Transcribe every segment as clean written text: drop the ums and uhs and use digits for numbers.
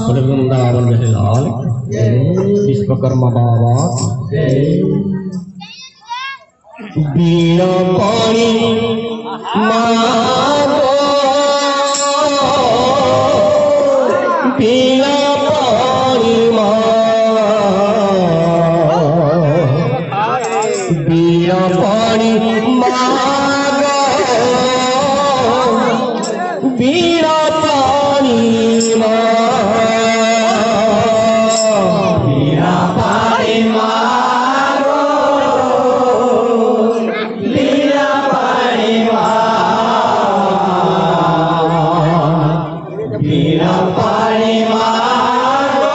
वृंदावन लाल विश्वकर्मा बाबा बीना पानी मांगो बीना पानी बीना पानी मांगो बीना पानी बीना पानी मांगो बीना पानी बीना पानी मांगो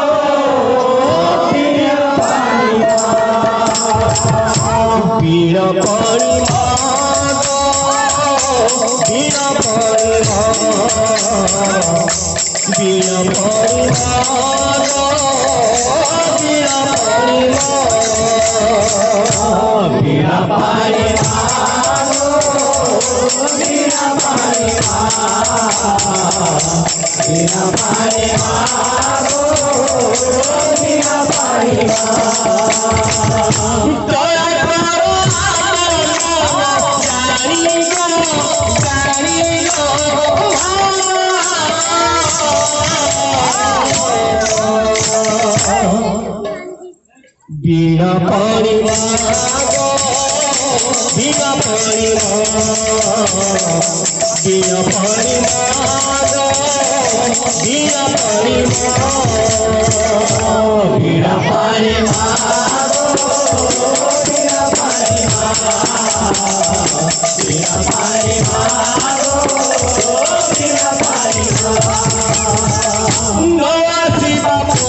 बीना पानी बीना पानी मांगो बीना पानी बीना पानी मांगो बीना पानी बीना पानी मांगो बीना पानी बीना पानी मांगो बीना पानी बीना पानी मांगो बीना पानी बीना पानी मांगो बीना पानी नवासी बापो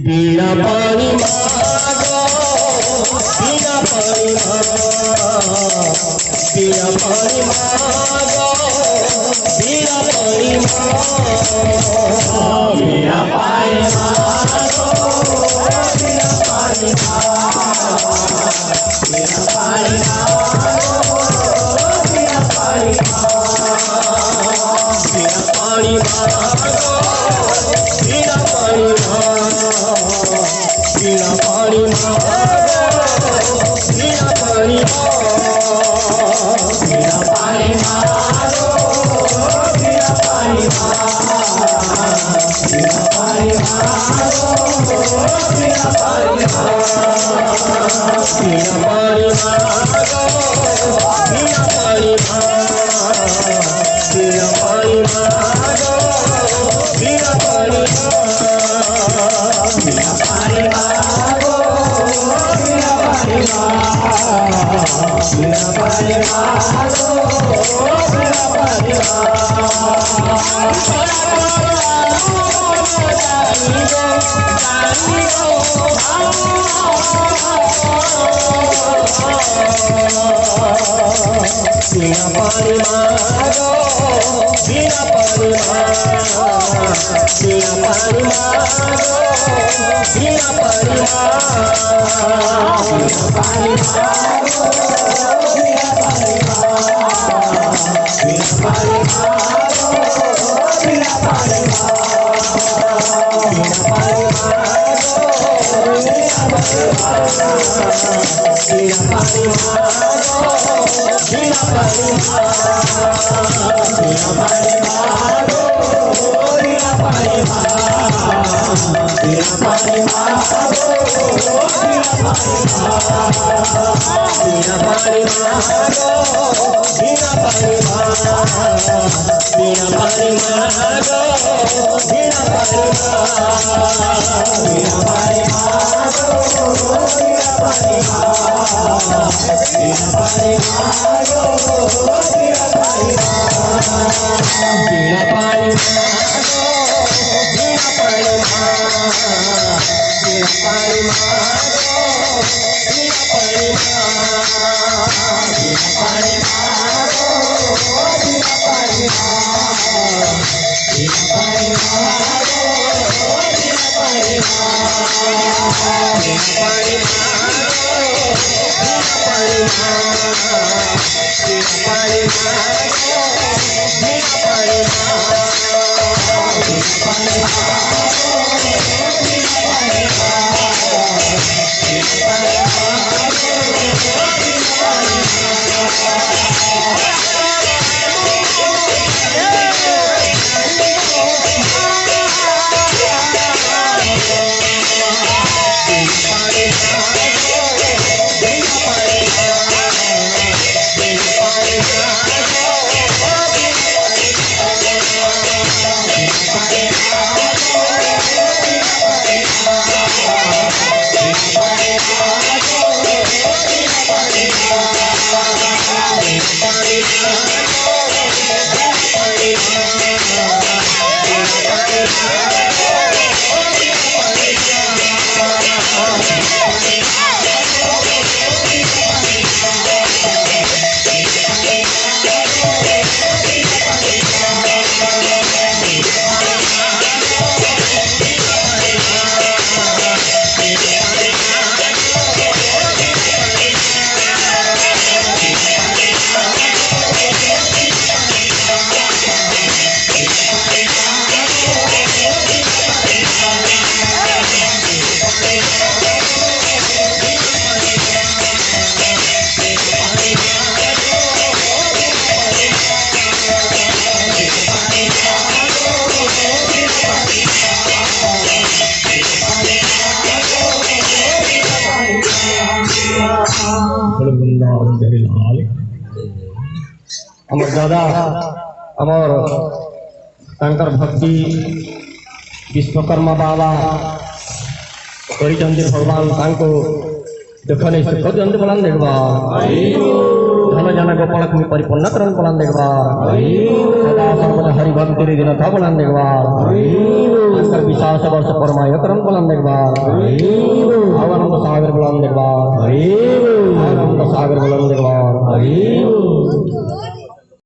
बीना पानी मांगो बीना पानी बीना पानी मांगो बीना पानी बीना पानी मांगो बीना पानी बीना पानी बीना पानी बीना पानी मांगो बीना पानी बीना पानी बीना पानी बीना पानी बीना पानी बीना पानी बीना पानी बीना पानी बीना पानी बीना पानी बीना पानी बीना पानी मांगो बीना पानी बीना पानी मांगो बीना पानी पानी मांगो बीना पानी बीना पानी बीना पानी बीना पानी बीना अमर दादा अमर तांकर भक्ति विश्वकर्मा बाबा करिचंदी भगवान तांको देखने सुख दियंती बोलान देखबा धन जन गोपाल में परिपूर्ण करन बोलान देखबा सदा सर्वदा हरि भक्ति रे दिन था बोलान देखबा तांकर विश्वास वर्ष परमाय करन बोलान देखबा आनंद सागर बोलान देखबा आनंद सागर बोलान देखबा